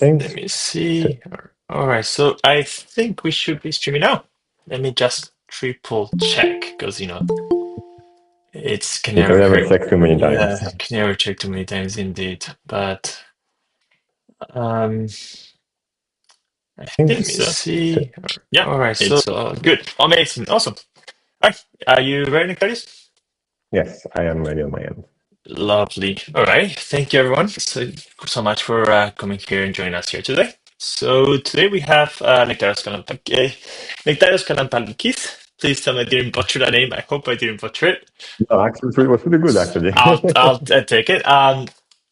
Let me see. All right, so I think we should be streaming now. Let me just triple check because it's can You can never never hurt. check too many times. Yeah, can never check too many times indeed. But um, I think let me so. see. Yeah, all right, so good, amazing, awesome. All right, are you ready, Nektarios? Yes, I am ready on my end. Lovely. All right. Thank you, everyone, so much for coming here and joining us here today. So today we have Nektarios Kalampalikis. Please tell me I didn't butcher that name. I hope I didn't butcher it. No, actually, it was pretty good, actually. I'll take it.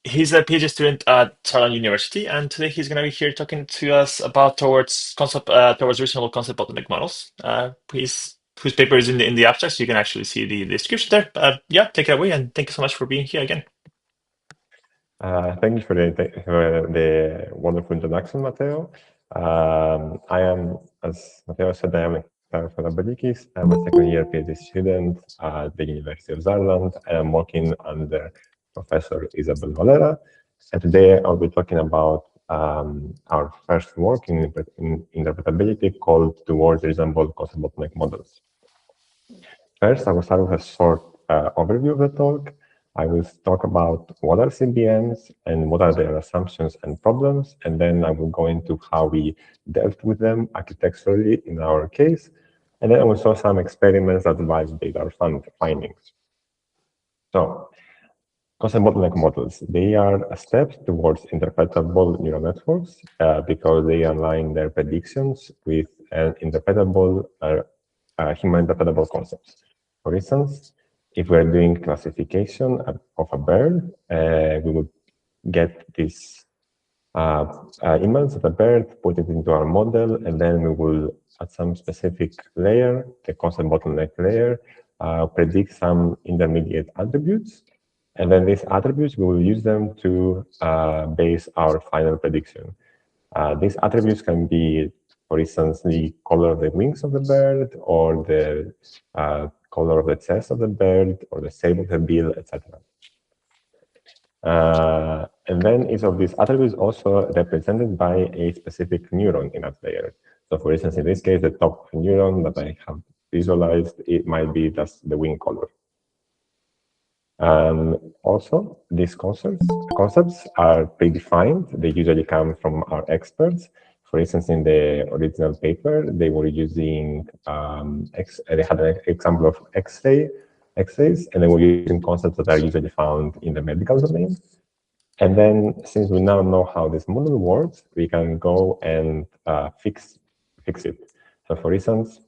He's a PhD student at Southern University, and today he's going to be here talking to us about towards reasonable concept bottleneck models. Whose paper is in the abstract, so you can actually see the description there. Yeah, take it away, and thank you so much for being here again. Thank you for the wonderful introduction, Matteo. I am, as Matteo said, I am Nektarios Kalampalikis. I'm a second-year PhD student at the University of Ireland. I am working under Professor Isabel Valera. And today I'll be talking about our first work in interpretability called Towards Reasonable Concept Bottleneck Models. First, I will start with a short overview of the talk. I will talk about what are CBMs and what are their assumptions and problems, and then I will go into how we dealt with them architecturally in our case, and then I will show some experiments that validate our findings. So, concept bottleneck models, they are a step towards interpretable neural networks because they align their predictions with an interpretable, human interpretable concepts. For instance, if we're doing classification of a bird, we would get this image of the bird, put it into our model, and then we will, at some specific layer, the concept bottleneck layer, predict some intermediate attributes. And then these attributes, we will use them to base our final prediction. These attributes can be, for instance, the color of the wings of the bird, or the color of the chest of the bird, or the shape of the bill, etc. And then each of these attributes also represented by a specific neuron in that layer. So for instance, in this case, the top neuron that I have visualized, it might be just the wing color. Also, these concepts are predefined. They usually come from our experts. For instance, in the original paper, they were using, they had an example of X-rays, and they were using concepts that are usually found in the medical domain. And then, since we now know how this model works, we can go and fix it. So for instance,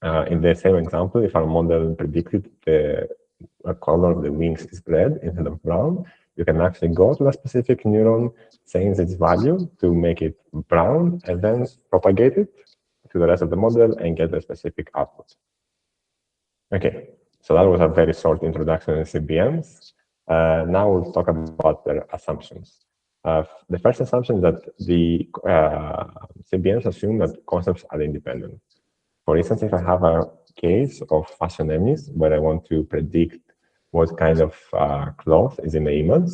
in the same example, if our model predicted the color of the wings is red instead of brown, you can actually go to a specific neuron, change its value to make it brown, and then propagate it to the rest of the model and get a specific output. Okay, so that was a very short introduction in CBMs. Now we'll talk about their assumptions. The first assumption is that the CBMs assume that concepts are independent. For instance, if I have a case of fashion emis where I want to predict what kind of cloth is in the image,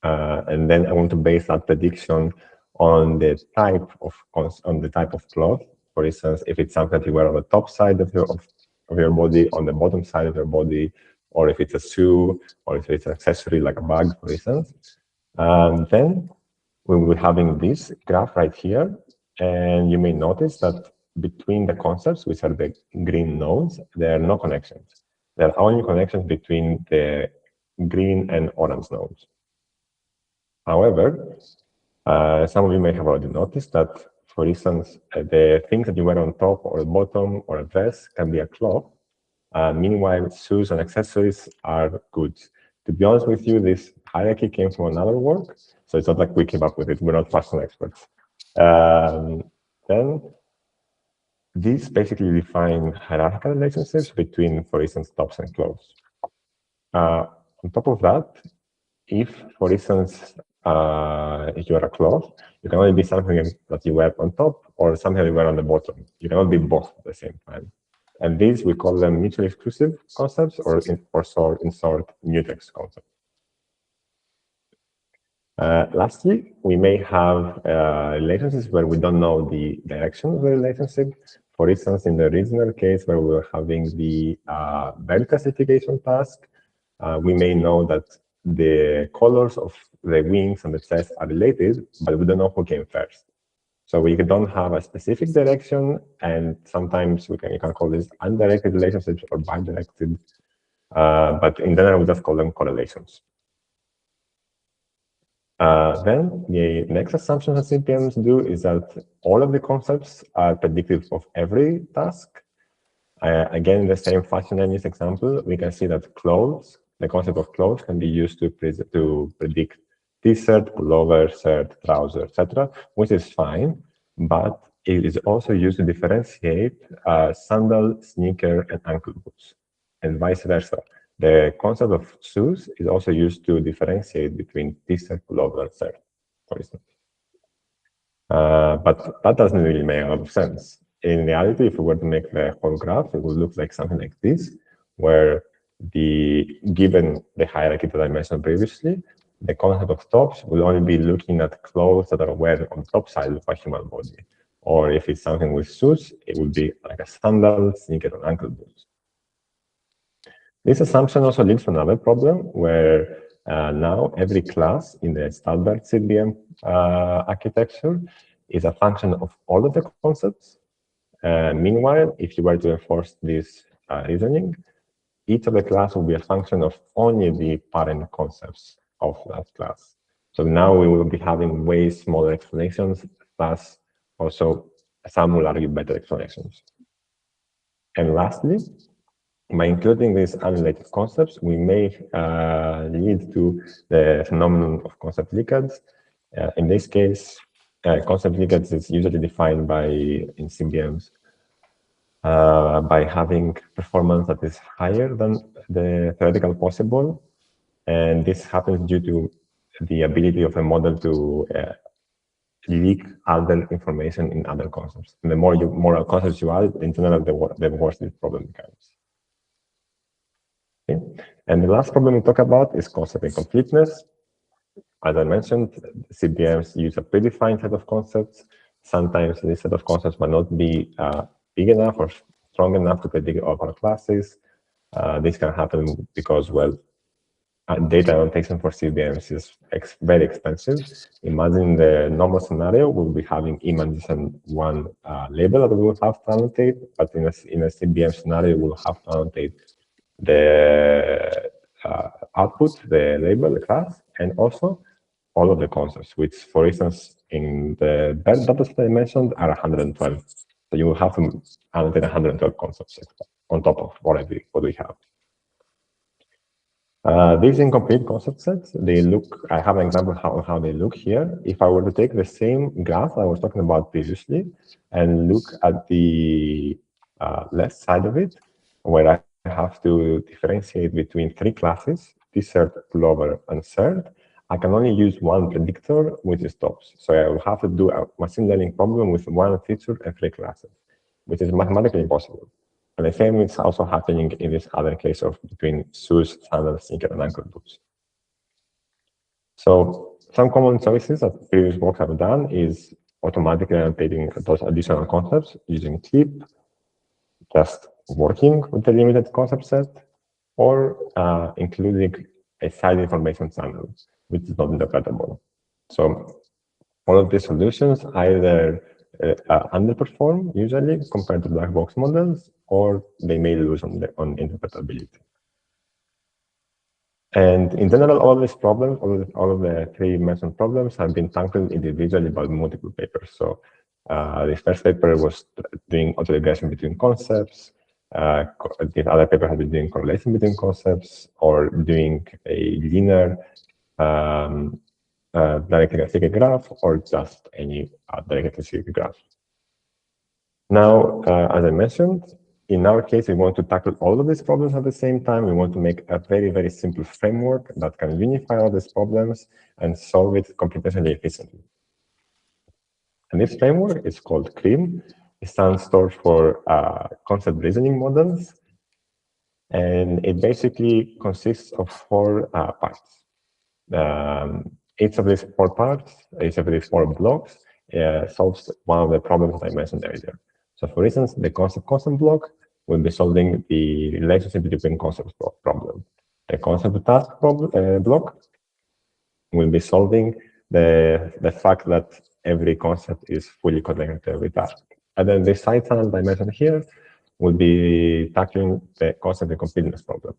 and then I want to base that prediction on the type of cloth. For instance, if it's something that you wear on the top side of your body, on the bottom side of your body, or if it's a shoe, or if it's an accessory like a bag, for instance, then we will be having this graph right here, and you may notice that between the concepts, which are the green nodes, there are no connections. There are only connections between the green and orange nodes. However, some of you may have already noticed that, for instance, the things that you wear on top or the bottom or a dress can be a cloth. Meanwhile, shoes and accessories are goods. To be honest with you, this hierarchy came from another work, so it's not like we came up with it. We're not fashion experts. Then these basically define hierarchical relationships between, for instance, tops and clothes. On top of that, if, for instance, if you are a cloth, you can only be something that you wear on top or something you wear on the bottom. You cannot be both at the same time. And these, we call them mutually exclusive concepts, or in short, mutex concepts. Lastly, we may have relationships where we don't know the direction of the relationship. For instance, in the original case where we were having the bird classification task, we may know that the colors of the wings and the chest are related, but we don't know who came first. So we don't have a specific direction, and sometimes you can call this undirected relationships or bidirected, but in general, we just call them correlations. Then the next assumption that CBMs do is that all of the concepts are predictive of every task. Again, in the same fashion in this example, we can see that clothes, the concept of clothes can be used to predict t-shirt, pullover, shirt, trouser, etc., which is fine, but it is also used to differentiate sandal, sneaker, and ankle boots, and vice versa. The concept of shoes is also used to differentiate between t-shirt, pullover, and shirt, for instance. But that doesn't really make a lot of sense. In reality, if we were to make the whole graph, it would look like something like this, where given the hierarchy that I mentioned previously, the concept of tops will only be looking at clothes that are worn on the top side of a human body. Or if it's something with shoes, it would be like a sandal, sneaker, or ankle boots. This assumption also leads to another problem where now every class in the standard CBM architecture is a function of all of the concepts. Meanwhile, if you were to enforce this reasoning, each of the class will be a function of only the parent concepts of that class. So now we will be having way smaller explanations, plus also some will argue better explanations. And lastly, by including these unrelated concepts, we may lead to the phenomenon of concept leakage. In this case, concept leakage is usually defined in CBMs by having performance that is higher than the theoretical possible. And this happens due to the ability of a model to leak other information in other concepts. And the more concepts you add, in general, the worse this problem becomes. Okay. And the last problem we talk about is concept incompleteness. As I mentioned, CBMs use a predefined set of concepts. Sometimes this set of concepts might not be big enough or strong enough to predict all our classes. This can happen because, well, data annotation for CBMs is very expensive. Imagine the normal scenario, we'll be having images and one label that we will have to annotate, but in a CBM scenario, we'll have to annotate the output, the label, the class, and also all of the concepts, which, for instance, in the data set I mentioned are 112. So you will have to annotate 112 concepts on top of what we have. These incomplete concept sets, they look, I have an example of how they look here. If I were to take the same graph I was talking about previously and look at the left side of it, where I have to differentiate between three classes, t-shirt, pullover, and shirt, I can only use one predictor, which is tops. So I will have to do a machine learning problem with one feature and three classes, which is mathematically impossible. And the same is also happening in this other case of between shoes, sandals, sneaker, and ankle boots. So some common choices that previous work have done is automatically annotating those additional concepts using clip, just working with the limited concept set, or including a side information channel, which is not interpretable. So all of these solutions either underperform usually compared to black box models, or they may lose on interpretability. And in general, all of these problems, all of the three mentioned problems have been tackled individually by multiple papers. So the first paper was doing autoregression between concepts. The other paper has been doing correlation between concepts, or doing a linear directly acyclic graph, or just any directly acyclic graph. Now, as I mentioned, in our case, we want to tackle all of these problems at the same time. We want to make a very, very simple framework that can unify all these problems and solve it computationally efficiently. And this framework is called CREAM. It stands for Concept Reasoning Models. And it basically consists of four parts. Each of these four parts, each of these four blocks solves one of the problems that I mentioned earlier. So for instance, the concept block will be solving the relationship between concepts problem. The concept task block will be solving the fact that every concept is fully connected to every task. And then the side channel that I mentioned here will be tackling the concept incompleteness problem.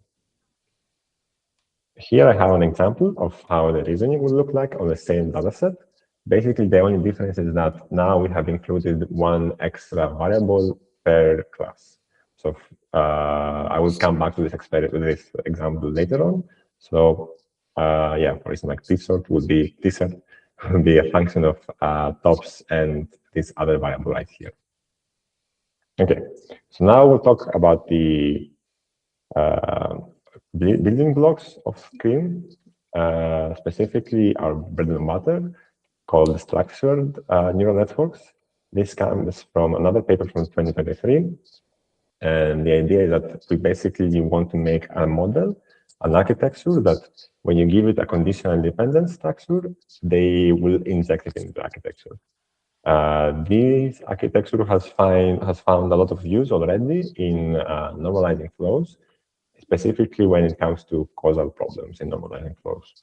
Here I have an example of how the reasoning will look like on the same dataset. Basically, the only difference is that now we have included one extra variable per class. So I will come back to this example later on. So yeah, for instance, like tsort would be tsort will be a function of tops and this other variable right here. Okay, so now we'll talk about the building blocks of Cream, specifically our bread and butter called structured neural networks. This comes from another paper from 2023. And the idea is that we basically want to make a model, an architecture that when you give it a conditional independent structure, they will inject it into the architecture. This architecture has found a lot of use already in normalizing flows, specifically when it comes to causal problems in normalizing flows.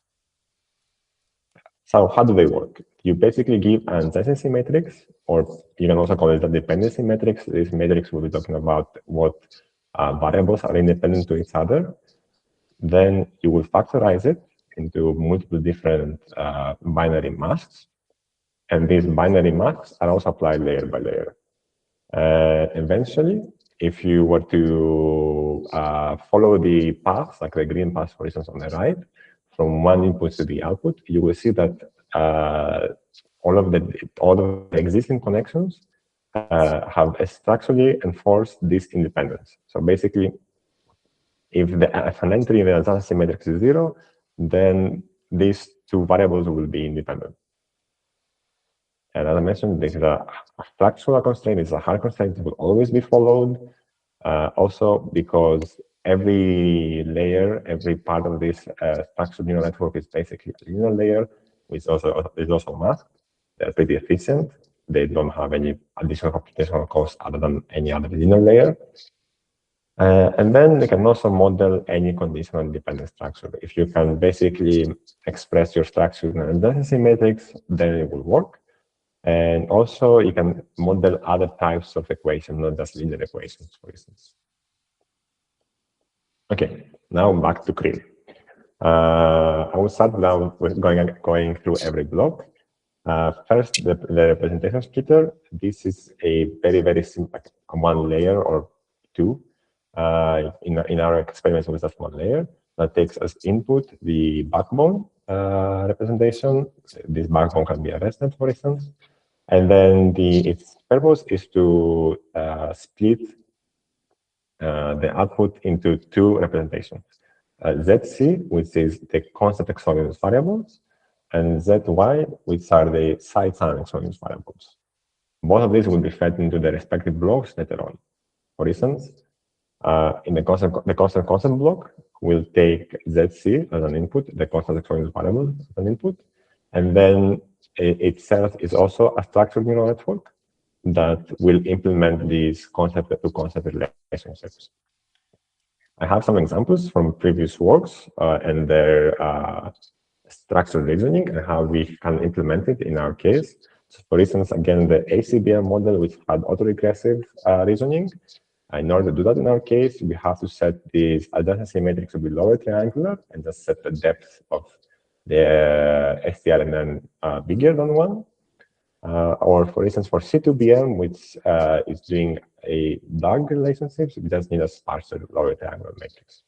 So how do they work? You basically give an adjacency matrix, or you can also call it a dependency matrix. This matrix will be talking about what variables are independent to each other. Then you will factorize it into multiple different binary masks. And these binary masks are also applied layer by layer. Eventually, if you were to follow the paths, like the green path, for instance, on the right, from one input to the output, you will see that all of the existing connections have structurally enforced this independence. So basically, if an entry in the adjacency matrix is 0, then these two variables will be independent. And as I mentioned, this is a structural constraint. It's a hard constraint that will always be followed. Also, because every layer, every part of this structured neural network is basically a linear layer, which is also masked. They're pretty efficient. They don't have any additional computational cost other than any other linear layer. And then they can also model any conditional independent structure. If you can basically express your structure in an adjacency matrix, then it will work. And also, you can model other types of equations, not just linear equations, for instance. Okay, now back to Cream. I will start now with going through every block. First, the representation splitter. This is a very simple one layer or two. In our experiments with just one layer that takes as input the backbone representation. This backbone can be a ResNet, for instance. And then its purpose is to split the output into two representations. ZC, which is the concept exogenous variables, and ZY, which are the side channel exogenous variables. Both of these will be fed into the respective blocks later on. For instance, in the concept block, we'll take ZC as an input, the concept exogenous variable as an input, and then itself is also a structured neural network that will implement these concept-to-concept relationships. I have some examples from previous works and their structured reasoning and how we can implement it in our case. So for instance, again, the CBM model, which had autoregressive reasoning. In order to do that in our case, we have to set this adjacency matrix to be lower triangular and just set the depth of the STRNN bigger than 1. Or for instance, for C2BM, which is doing a DAG relationships, we just need a sparser lower triangular matrix.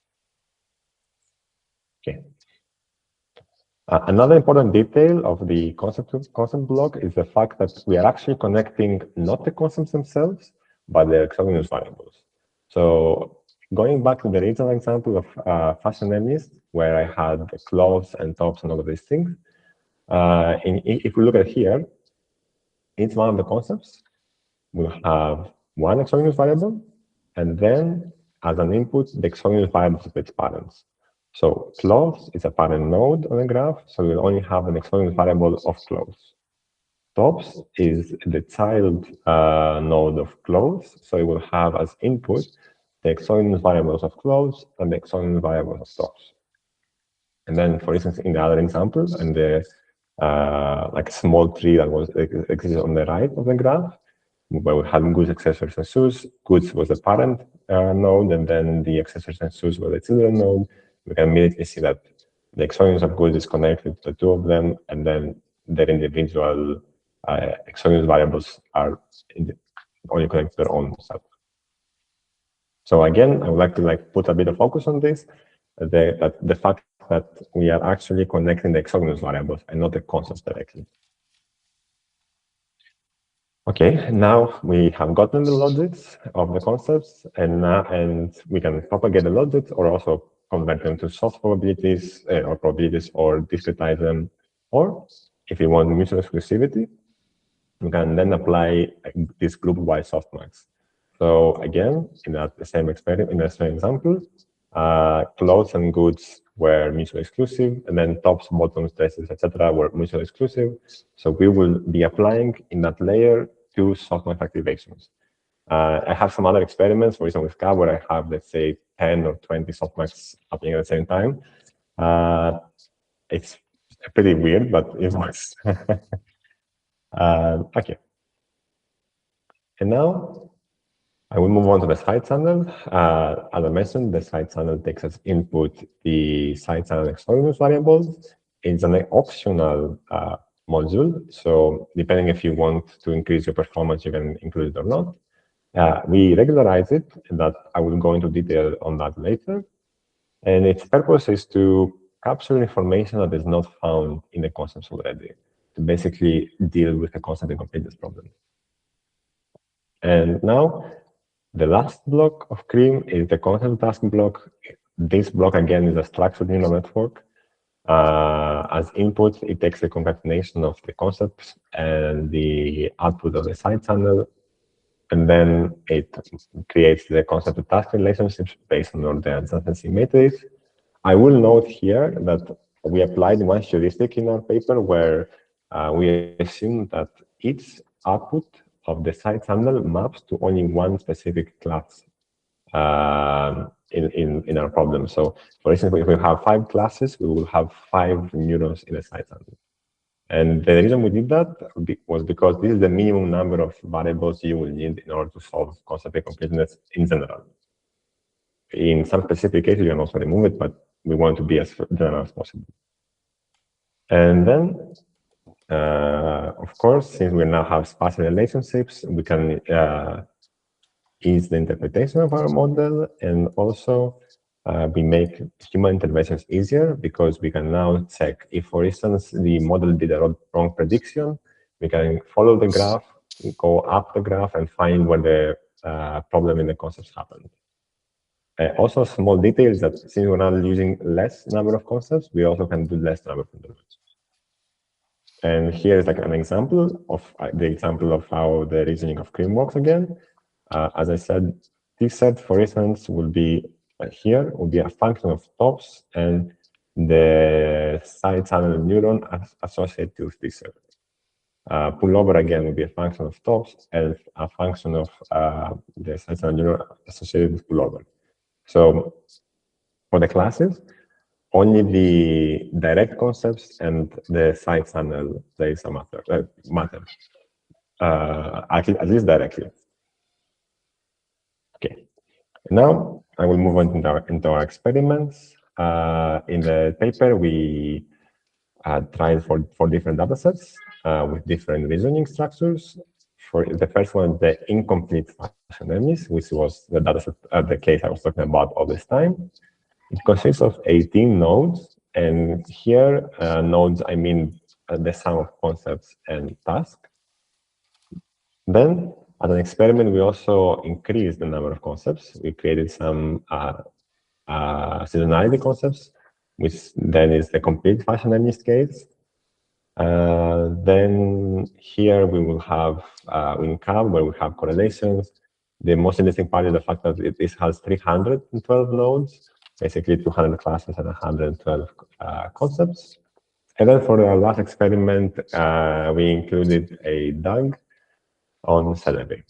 Okay. Another important detail of the concept block is the fact that we are actually connecting not the concepts themselves, but the exogenous variables. So going back to the original example of fashion enemies, where I had the clothes and tops and all of these things, if we look at here, each one of the concepts will have one exogenous variable, and then as an input, the exogenous variables of its parents. So close is a parent node on the graph, so we'll only have an exogenous variable of close. Tops is the child node of close, so it will have as input the exogenous variables of close and the exogenous variables of tops. And then, for instance, in the other example, and the like a small tree that was existed on the right of the graph, where we had goods, accessories, and shoes. Goods was the parent node, and then the accessories and shoes were the children node. We can immediately see that the exogenous of goods is connected to the two of them, and then their individual exogenous variables are only connected to their own self. So again, I would like to put a bit of focus on this, the fact that we are actually connecting the exogenous variables and not the constants directly. Okay, now we have gotten the logics of the concepts, and we can propagate the logics or also convert them to soft probabilities or discretize them. Or if you want mutual exclusivity, we can then apply this group-wise softmax. So again, in the same experiment, in the same example, clothes and goods were mutually exclusive, and then tops, bottoms, dresses, etc., were mutually exclusive. So we will be applying in that layer two softmax activations. I have some other experiments, for example, with K, where I have, let's say, 10 or 20 softmax happening at the same time. It's pretty weird, but it works. Okay. And now I will move on to the side channel. As I mentioned, the side channel takes as input the side channel exogenous variables. It's an optional module. So depending if you want to increase your performance, you can include it or not. We regularize it, and that I will go into detail on that later. And its purpose is to capture information that is not found in the concepts already, to basically deal with the concept incompleteness problem. And now, the last block of CREAM is the concept task block. This block, again, is a structured neural network. As input, it takes the concatenation of the concepts and the output of the side channel, and then it creates the concept to task relationships based on the adjacency matrix. I will note here that we applied one heuristic in our paper where we assume that each output of the side channel maps to only one specific class in our problem. So, for instance, if we have 5 classes, we will have 5 neurons in the side channel. And the reason we did that was because this is the minimum number of variables you will need in order to solve concept incompleteness in general. In some specific cases, you can also remove it, but we want to be as general as possible. And then, of course, since we now have spatial relationships, we can ease the interpretation of our model, and also we make human interventions easier because we can now check if, for instance, the model did a wrong prediction. We can follow the graph, go up the graph, and find where the problem in the concepts happened. Also, a small detail is that since we're now using less number of concepts, we also can do less number of interventions. And here is like an example of how the reasoning of CREAM works again. As I said, this set, for instance, will be here will be a function of tops and the side channel neuron associated with this set. Pullover again will be a function of tops and a function of the side channel neuron associated with pullover. So for the classes, only the direct concepts and the side channel plays a matter, at least directly. Okay. Now I will move on into our experiments. In the paper, we tried for different datasets with different reasoning structures. For the first one, the incomplete fashion enemies, which was the dataset, the case I was talking about all this time. It consists of 18 nodes, and here nodes, I mean the sum of concepts and tasks. Then, as an experiment, we also increased the number of concepts. We created some seasonality concepts, which then is the complete fashion in this case. Then here we will have in CAB, where we have correlations. The most interesting part is the fact that this has 312 nodes. basically 200 classes and 112 concepts. And then for our last experiment, we included a DUG on Celebi.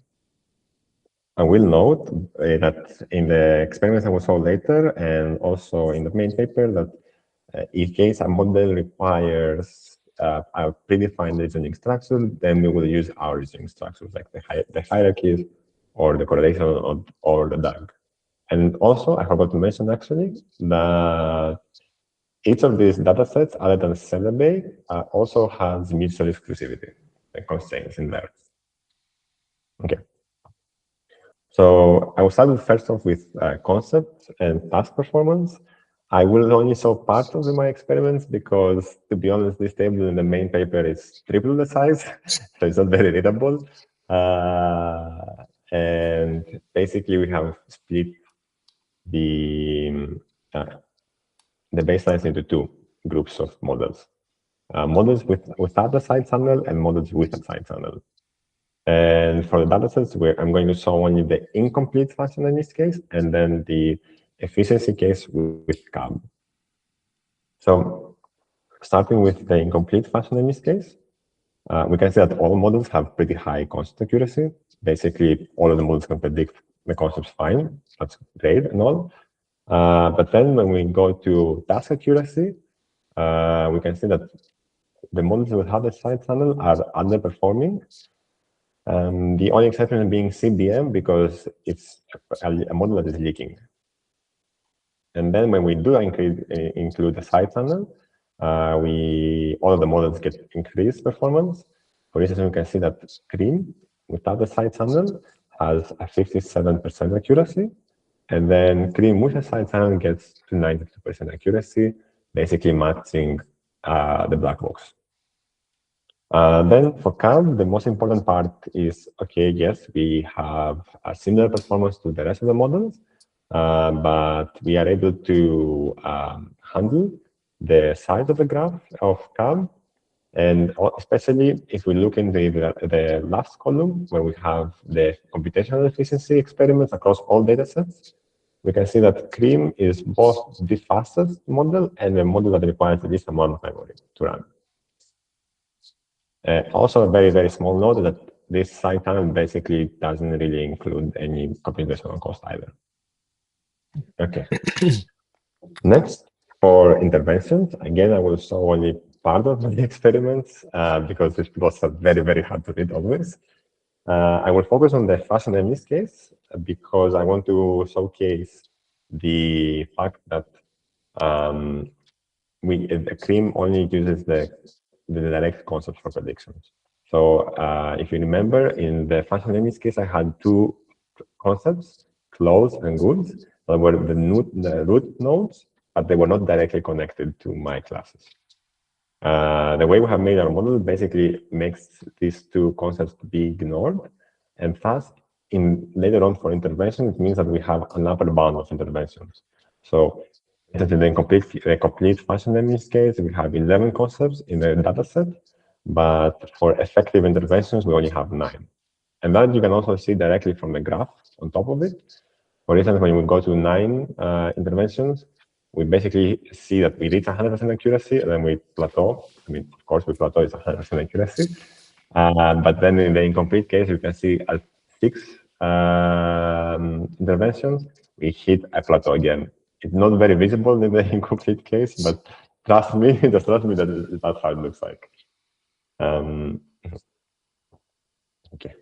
I will note that in the experiments that we saw later, and also in the main paper, that in case a model requires a predefined reasoning structure, then we will use our reasoning structures, like the hierarchies or the correlation or the DUG. And also, I forgot to mention actually that each of these datasets, other than Celebi, also has mutual exclusivity constraints in there. Okay. So I will start first off with concept and task performance. I will only show part of my experiments because, to be honest, this table in the main paper is triple the size, so it's not very readable. And basically, we have split the baselines into two groups of models. Models without a side channel and models with a side channel. And for the datasets, I'm going to show only the incomplete function in this case, and then the efficiency case with CAB. So starting with the incomplete function in this case, we can see that all models have pretty high concept accuracy. Basically, all of the models can predict the concepts fine. That's great and all. But then when we go to task accuracy, we can see that the models without a side channel are underperforming. The only exception being CBM because it's a model that is leaking. And then when we do include the side channel, all of the models get increased performance. For instance, we can see that Cream without the side channel has a 57% accuracy, and then Cream with a side channel gets to 92% accuracy, basically matching the black box. Then for CAB, the most important part is, okay, yes, we have a similar performance to the rest of the models, but we are able to handle the size of the graph of CAB. And especially if we look in the last column, where we have the computational efficiency experiments across all datasets, we can see that Cream is both the fastest model and the model that requires the least amount of memory to run. Also, a very, very small note that this side channel basically doesn't really include any computational cost either. Okay. Next, for interventions, again, I will show only part of the experiments because these plots are very, very hard to read always. I will focus on the fashion in this case because I want to showcase the fact that the Cream only uses the direct concepts for predictions. So if you remember, in the function in this case, I had two concepts, close and goods, that were the root nodes, but they were not directly connected to my classes. The way we have made our model basically makes these two concepts be ignored, and thus, later on for intervention, it means that we have an upper bound of interventions. So in the complete function in this case, we have 11 concepts in the dataset, but for effective interventions, we only have 9. And that you can also see directly from the graph on top of it. For instance, when we go to 9 interventions, we basically see that we reach 100% accuracy, and then we plateau. I mean, of course, we plateau is 100% accuracy. But then in the incomplete case, you can see at 6 interventions, we hit a plateau again. It's not very visible in the incomplete case, but trust me, just trust me that that's how it looks like. Okay.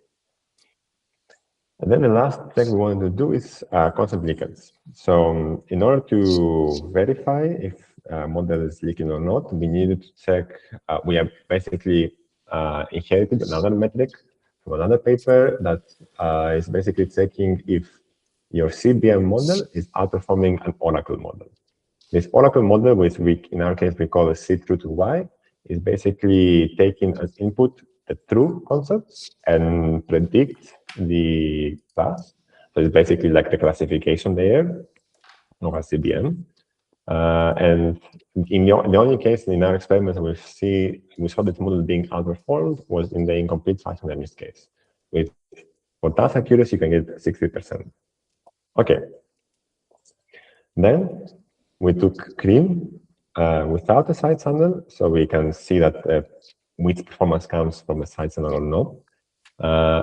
And then the last thing we wanted to do is concept leakage. So in order to verify if a model is leaking or not, we needed to check, we have basically inherited another metric from another paper that is basically checking if your CBM model is outperforming an oracle model. This oracle model, which in our case we call a C true to Y, is basically taking as input the true concepts and predict the class. So it's basically like the classification layer of a CBM. And in the only case in our experiments we saw this model being outperformed was in the incomplete function in this case. For task accuracy, you can get 60%. Okay. Then We took cream without a side channel, so we can see that which performance comes from a side channel or not.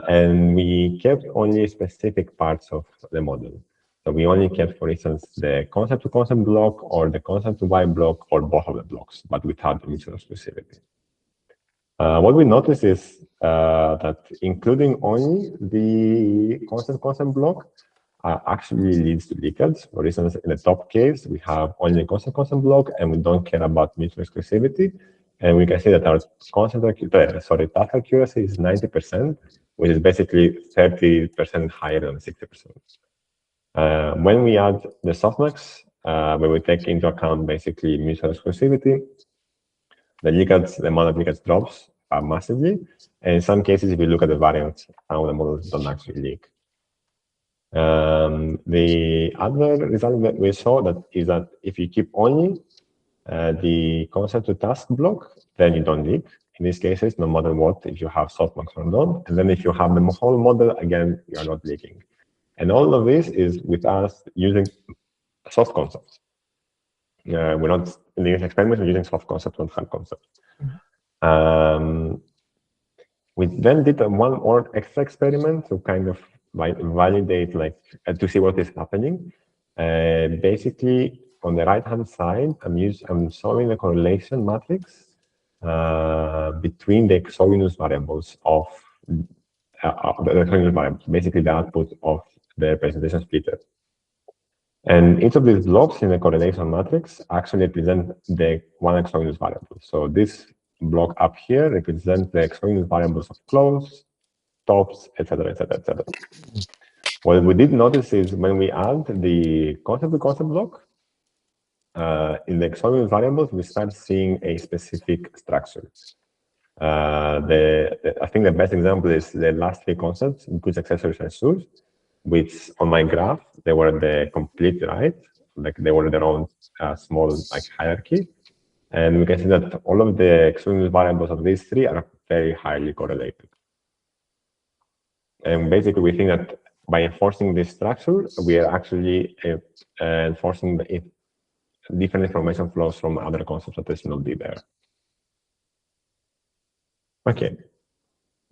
And we kept only specific parts of the model. So we only kept, for instance, the concept-to-concept block or the concept-to-Y block or both of the blocks, but without the mutual exclusivity. What we noticed is that including only the concept-concept block actually leads to leakage. For instance, in the top case, we have only the concept-concept block and we don't care about mutual exclusivity. And we can see that our task accuracy is 90%, which is basically 30% higher than 60%. When we add the softmax, where we take into account basically mutual exclusivity, the amount of leakage drops massively. And in some cases, if you look at the variance, how the models don't actually leak. The other result that we saw is that if you keep only the concept to task block, then you don't leak. In these cases, no matter what, if you have softmax or not. And then if you have the whole model, again, you are not leaking. And all of this is with us using soft concepts. We're not in these experiments, we're using soft concepts, not hard concepts. We then did one more extra experiment to kind of validate, to see what is happening. Basically, on the right-hand side, I'm showing the correlation matrix between the exogenous variables of basically the output of the representation splitter. And each of these blocks in the correlation matrix actually represent the one exogenous variable. So this block up here represents the exogenous variables of close, tops, etc., etc., etc. What we did notice is when we add the concept-to-concept block, in the exogenous variables, we start seeing a specific structure. I think the best example is the last three concepts, goods, accessories, and shoes, which on my graph, they were the complete right, like they were their own small hierarchy. And we can see that all of the exogenous variables of these three are very highly correlated. And basically, we think that by enforcing this structure, we are actually enforcing the different information flows from other concepts that should not be there. Okay.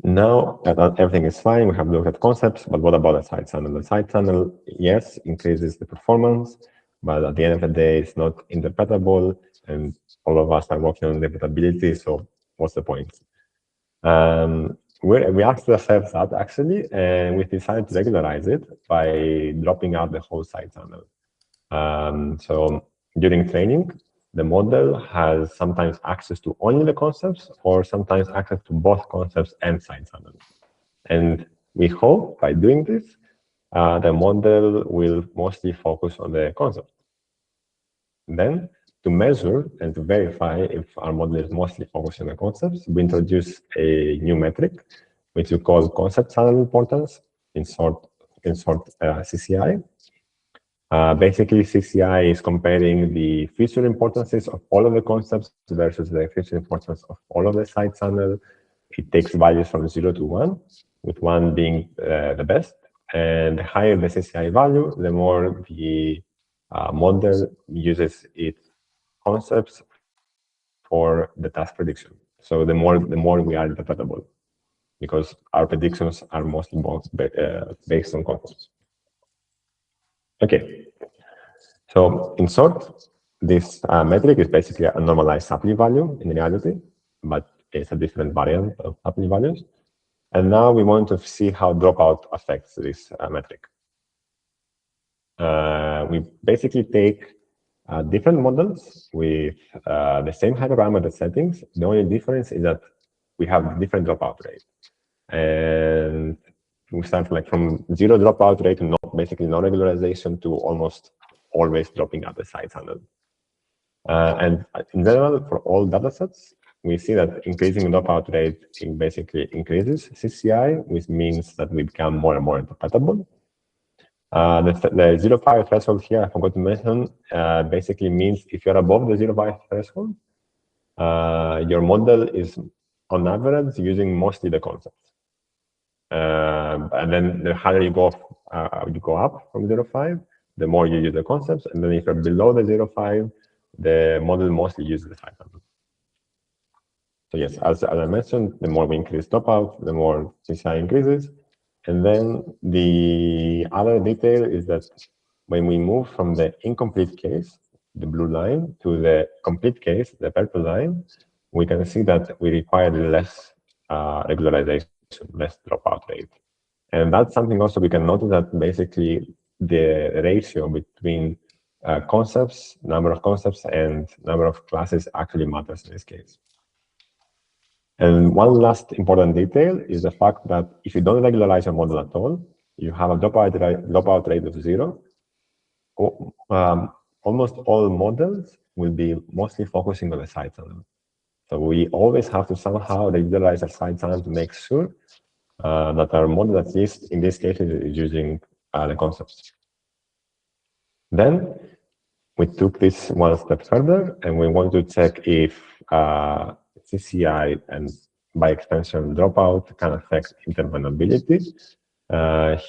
Now that everything is fine, we have looked at concepts, but what about the side channel? The side channel, yes, increases the performance, but at the end of the day, it's not interpretable, and all of us are working on interpretability, so what's the point? We asked ourselves that, actually, and we decided to regularize it by dropping out the whole side channel. So during training, the model has sometimes access to only the concepts or sometimes access to both concepts and side channel. And we hope by doing this, the model will mostly focus on the concept. Then, to measure and to verify if our model is mostly focused on the concepts, we introduce a new metric, which we call concept channel importance, in short CCI. Basically, CCI is comparing the feature importances of all of the concepts versus the feature importance of all of the side channel. It takes values from 0 to 1, with 1 being the best. And the higher the CCI value, the more the model uses its concepts for the task prediction. So the more we are interpretable, because our predictions are mostly based on concepts. Okay. So in short, this metric is basically a normalized supply value in reality, but it's a different variant of supply values. And now we want to see how dropout affects this metric. We basically take different models with the same hyperparameter settings. The only difference is that we have different dropout rate. And we start from 0 dropout rate to basically no regularization to almost always dropping out the side channel. And in general, for all datasets, we see that increasing dropout rate basically increases CCI, which means that we become more and more interpretable. The 0.5 threshold here, I forgot to mention, basically means if you're above the 0.5 threshold, your model is on average using mostly the concepts. And then the higher you go up from 0.5, the more you use the concepts. And then if you're below the 0.5, the model mostly uses the side channel. So yes, as I mentioned, the more we increase dropout, the more CCI increases. And then the other detail is that when we move from the incomplete case, the blue line, to the complete case, the purple line, we can see that we require less regularization, less dropout rate. And that's something also we can notice that basically the ratio between concepts, number of concepts, and number of classes actually matters in this case. And one last important detail is the fact that if you don't regularize your model at all, you have a dropout rate of 0. Almost all models will be mostly focusing on the side channel. So we always have to somehow regularize a side channel to make sure that our model, at least in this case, is using the concepts. Then we took this one step further, and we want to check if CCI and by extension dropout can affect interpretability.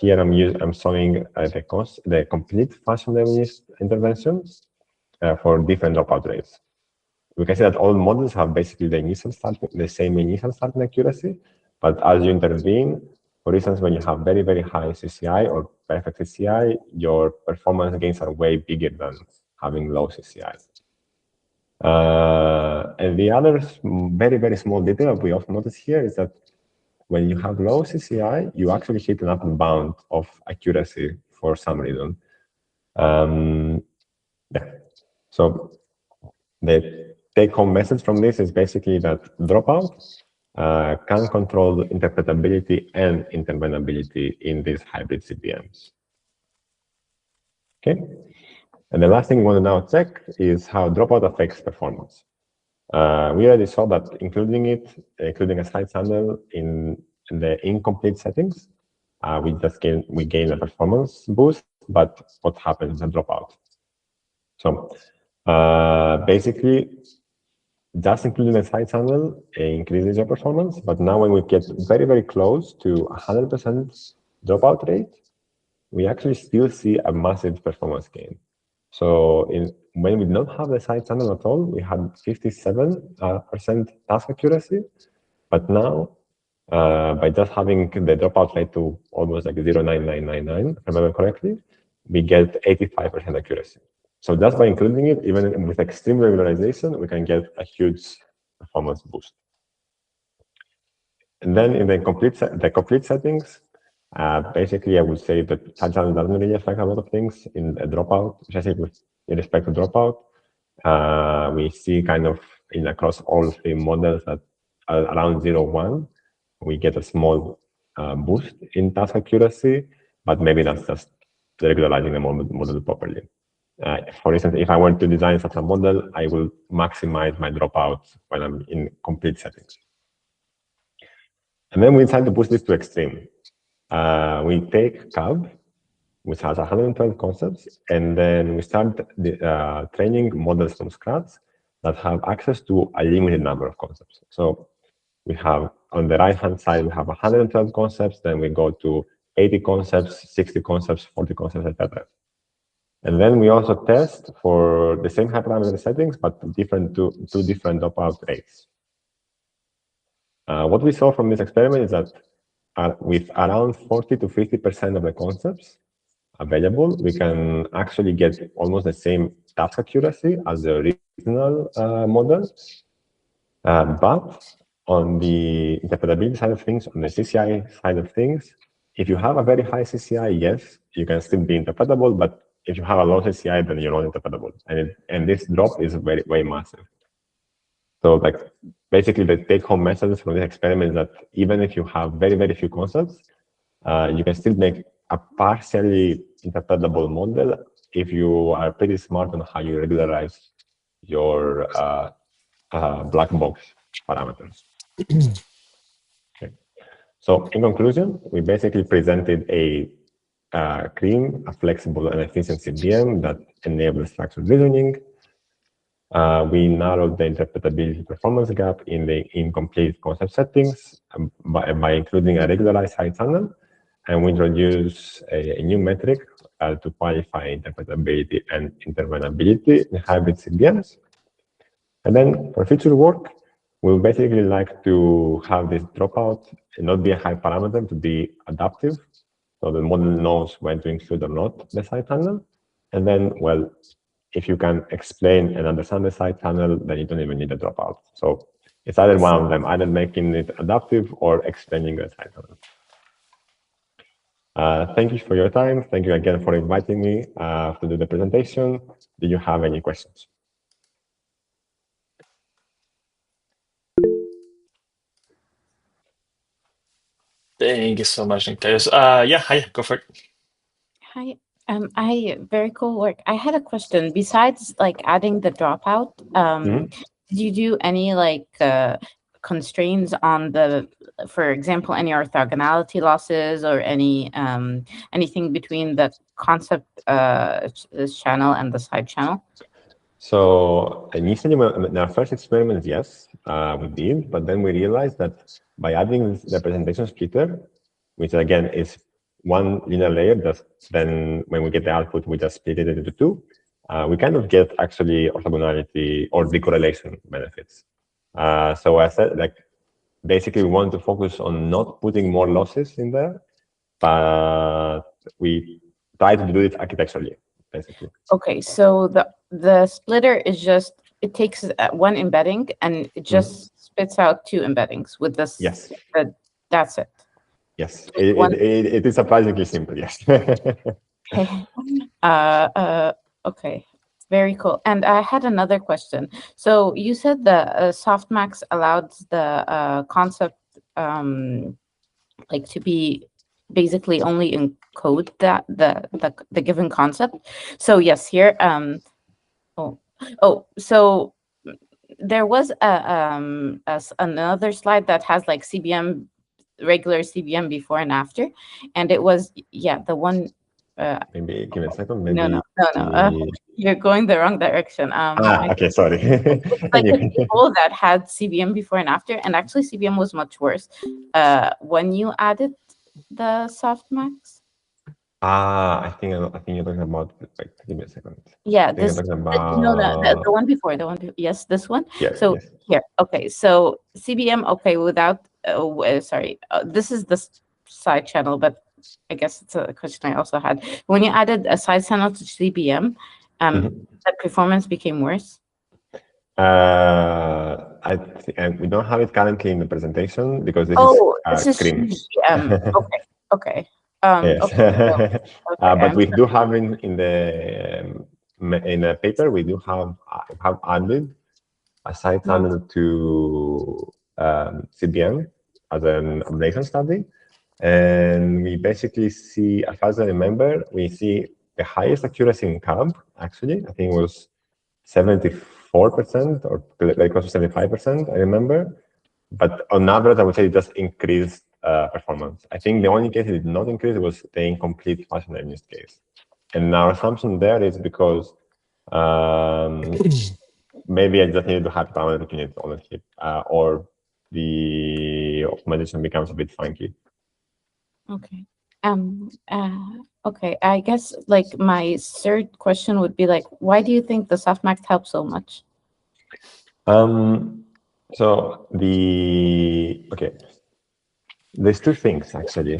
Here I'm showing the complete function determinist interventions for different dropout rates. We can see that all models have basically the same initial starting accuracy, but as you intervene, for instance, when you have very, very high CCI or perfect CCI, your performance gains are way bigger than having low CCI. And the other very, very small detail we often notice here is that when you have low CCI, you actually hit an upper bound of accuracy for some reason. Yeah. So the take-home message from this is basically that dropout can control interpretability and interpretability in these hybrid CBMs. Okay. And the last thing we want to now check is how dropout affects performance. We already saw that including a side channel in the incomplete settings, we gain a performance boost, but what happens is a dropout. So basically, just including a side channel increases your performance, but now when we get very, very close to 100% dropout rate, we actually still see a massive performance gain. So when we don't have the side channel at all, we had 57% task accuracy, but now by just having the dropout rate to almost like 0.9999, if I remember correctly, we get 85% accuracy. So just by including it, even with extreme regularization, we can get a huge performance boost. And then in the complete settings, basically, I would say that side channel doesn't really affect a lot of things in a dropout, especially with respect to dropout. We see kind of across all three models that around 0.1, we get a small boost in task accuracy, but maybe that's just regularizing the model properly. For instance, if I were to design such a model, I will maximize my dropout when I'm in complete settings. And then we decide to push this to extreme. We take CAB, which has 112 concepts, and then we start training models from scratch that have access to a limited number of concepts. So we have, on the right-hand side, we have 112 concepts, then we go to 80 concepts, 60 concepts, 40 concepts, etc. And then we also test for the same hyperparameter settings, but two different dropout rates. What we saw from this experiment is that with around 40 to 50% of the concepts available, we can actually get almost the same task accuracy as the original model. But on the interpretability side of things, on the CCI side of things, if you have a very high CCI, yes, you can still be interpretable, but if you have a low CCI, then you're not interpretable. And this drop is way massive. So like basically the take-home message from this experiment is that even if you have very few concepts, you can still make a partially interpretable model if you are pretty smart on how you regularize your black box parameters. Okay. So in conclusion, we basically presented a clean, a flexible, and efficient CBM that enables structured reasoning. We narrowed the interpretability performance gap in the incomplete concept settings by including a regularized side channel, and we introduced a new metric to qualify interpretability and interpretability in hybrid CBMs. And then for future work, we would basically like to have this dropout not be a high parameter, to be adaptive. So the model knows when to include or not the side channel. And then, well, if you can explain and understand the side channel, then you don't even need a dropout. So it's either one of them, either making it adaptive or explaining the side channel. Thank you for your time. Thank you again for inviting me to do the presentation. Do you have any questions? Thank you so much, Nektarios. Yeah, hi, go for it. Hi. Very cool work. I had a question. Besides like adding the dropout, did you do any like constraints on the, for example, any orthogonality losses or any anything between the concept channel and the side channel? So initially, in our first experiments, yes, we did, but then we realized that by adding the presentation splitter, which again is one linear layer, that then when we get the output, we just split it into two, we kind of get actually orthogonality or decorrelation benefits. So I said, like, basically we want to focus on not putting more losses in there, but we try to do it architecturally, basically. Okay, so the splitter is just, it takes one embedding and it just spits out two embeddings with this. Yes. That's it. Yes, it is surprisingly simple, yes. Okay, very cool. And I had another question. So you said the softmax allowed the concept like to be basically only encode that the given concept. So yes, here so there was another slide that has like CBM, regular CBM before and after, and it was, yeah, the one maybe give me a second. Maybe no. You're going the wrong direction. Okay, sorry. It's like a table that had CBM before and after, and actually CBM was much worse when you added the softmax. I think you're talking about. Wait, give me a second. Yeah, this the one before, yes, this one. Yes. So yes. here, okay, so CBM, okay, without sorry, this is the side channel, but I guess it's a question I also had. When you added a side channel to CBM, the performance became worse. And we don't have it currently in the presentation because this is CRIM. Okay. Yes. Okay. But we do have in the paper, we do have added a side channel to CBM as an ablation study. And we basically see, as far as I remember, we see the highest accuracy in CAB, actually. I think it was 74% or very close to 75%, I remember. But on average, I would say it just increased performance. I think the only case it did not increase was the incomplete fashion use case. And our assumption there is because maybe I just needed to have parameter between it, honestly, or the optimization becomes a bit funky. Okay. Okay. I guess like my third question would be like, why do you think the softmax helps so much? So there's two things actually.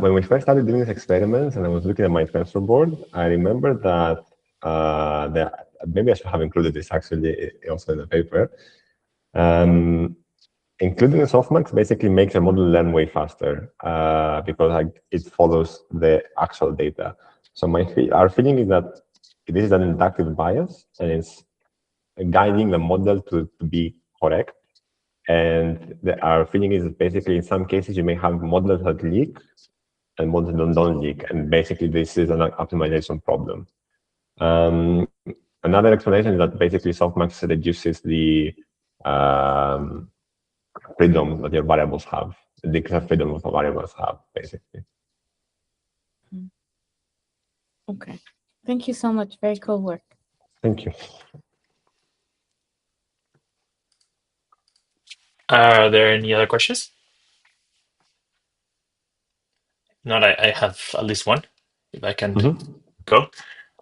When we first started doing these experiments and I was looking at my tensor board, I remember that maybe I should have included this actually also in the paper. Including the softmax basically makes the model learn way faster because it follows the actual data. So our feeling is that this is an inductive bias and it's guiding the model to be correct. And our feeling is basically in some cases you may have models that leak and models that don't leak. And basically this is an optimization problem. Another explanation is that basically softmax reduces the freedom that your variables have, the degree of freedom that the variables have, basically. Okay. Thank you so much. Very cool work. Thank you. Are there any other questions? Not, I have at least one. if I can go.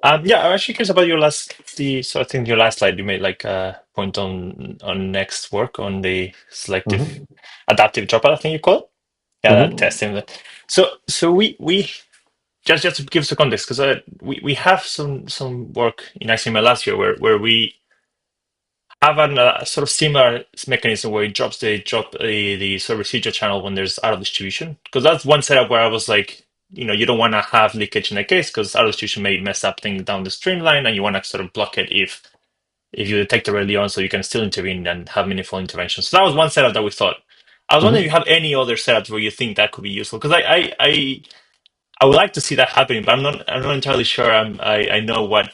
Yeah, I'm actually curious about I think your last slide, you made like a point on next work on the selective adaptive dropout, I think you call it. Yeah, that testing. So we just to give some context, because we have some work in XML last year where we have a sort of similar mechanism where it drops the sort of residual channel when there's out of distribution. Because that's one setup where I was like, you don't want to have leakage in that case because out of distribution may mess up things down the streamline, and you want to sort of block it if you detect it early on, so you can still intervene and have meaningful interventions. So that was one setup that we thought. I was wondering if you have any other setups where you think that could be useful, because I would like to see that happening, but I'm not entirely sure. I know what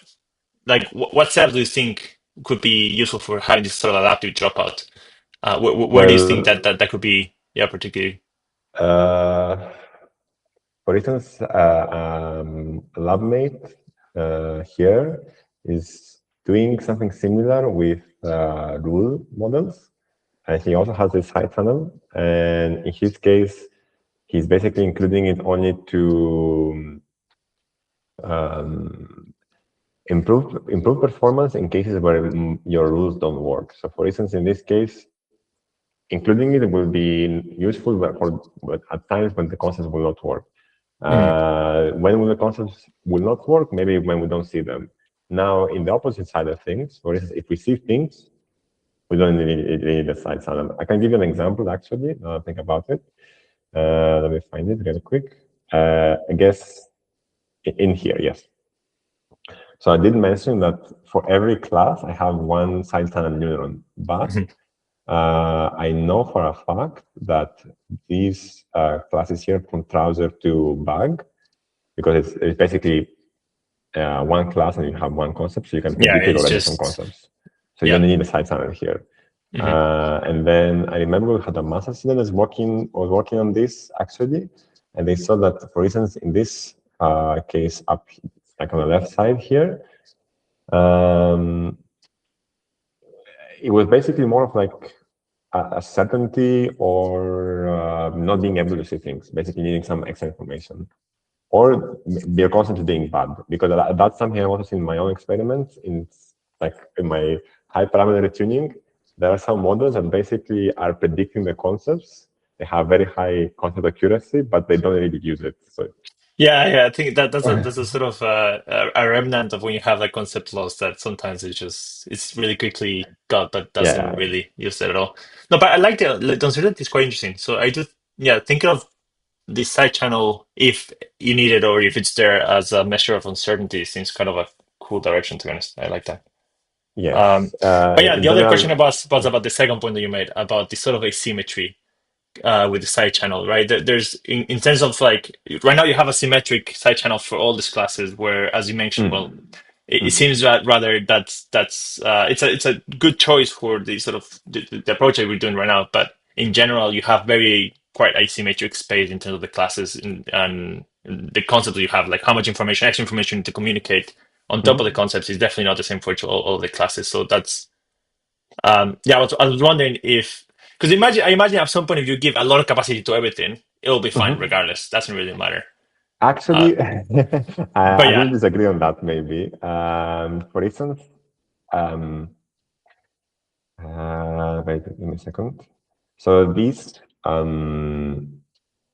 setup do you think could be useful for having this sort of adaptive dropout? Where do you think Well, that could be? Yeah, particularly. For instance, LabMate here is doing something similar with rule models. And he also has a side tunnel. And in his case, he's basically including it only to improve performance in cases where your rules don't work. So for instance, in this case, including it will be useful but at times when the concepts will not work. When the concepts will not work, maybe when we don't see them. Now, in the opposite side of things, for instance, if we see things, we don't need a side tunnel. I can give you an example, actually, now I think about it. Let me find it really quick. I guess in here, yes. So I did mention that for every class, I have one side tunnel neuron, but I know for a fact that these classes here from trouser to bug, because it's basically one class and you have one concept, so you can predict it it's already from just concepts. So you don't need a side tunnel here. And then I remember we had a master student that was working on this actually, and they saw that, for instance, in this case up, like on the left side here, it was basically more of like a certainty or not being able to see things, basically needing some extra information. Or their concept is being bad, because that's something I also seen in my own experiments. In my high parameter tuning, there are some models that basically are predicting the concepts. They have very high concept accuracy, but they don't really use it. So yeah, I think that's a sort of a remnant of when you have like concept loss that sometimes it's really quickly got, but doesn't yeah, really use it at all. No, but I like the uncertainty is quite interesting. So I just thinking of the side channel, if you need it or if it's there as a measure of uncertainty, seems kind of a cool direction, to be honest. I like that. yes. But yeah, In the other question general, was about the second point that you made about the sort of asymmetry with the side channel, right? There's in terms of like right now you have a symmetric side channel for all these classes, where as you mentioned, well, it seems that rather that's it's a good choice for the sort of the approach that we're doing right now. But in general, you have very quite asymmetric space in terms of the classes and the concepts that you have, like how much extra information to communicate on top of the concepts is definitely not the same for all of the classes. So that's I was wondering if, because I imagine at some point if you give a lot of capacity to everything, it'll be fine regardless. Doesn't really matter. actually, But I yeah. will disagree on that maybe. For instance, wait, give me a second. So this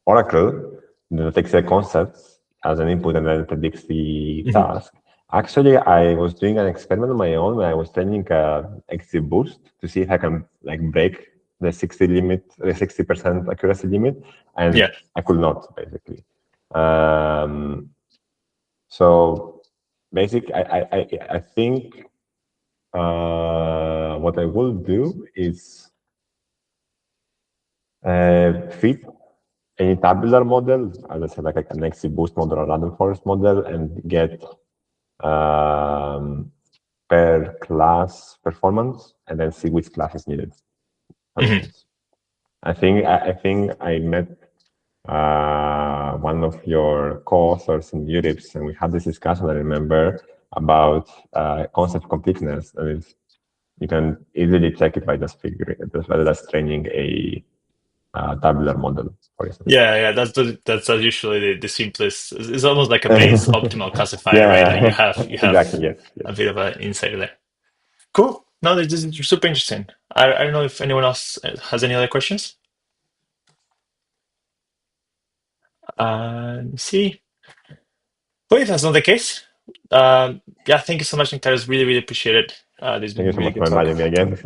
Oracle that takes the concepts as an input and then predicts the task. Actually, I was doing an experiment on my own where I was training XGBoost to see if I can like break the 60% accuracy limit, and I could not basically. So basically, I think what I will do is fit any tabular model, as I said, like an XGBoost model or random forest model, and get per class performance, and then see which class is needed. For instance, I think I met one of your co-authors in Eurips, and we had this discussion, I remember, about concept completeness. And you can easily check it by just training a tabular model, for instance. Yeah, that's usually the simplest. It's almost like a base optimal classifier, right? Like Yeah, you have exactly. Yes, yes. a bit of an insight there. Cool. No, this is super interesting. I don't know if anyone else has any other questions. Let me see. Well, if that's not the case, yeah, thank you so much, Nektarios. Really, really appreciate it. This has Thank you been so really much good for talk. inviting me again.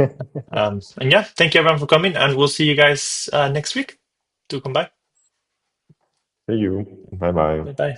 And yeah, thank you everyone for coming, and we'll see you guys next week. Do come by. See you. Bye bye. Bye bye.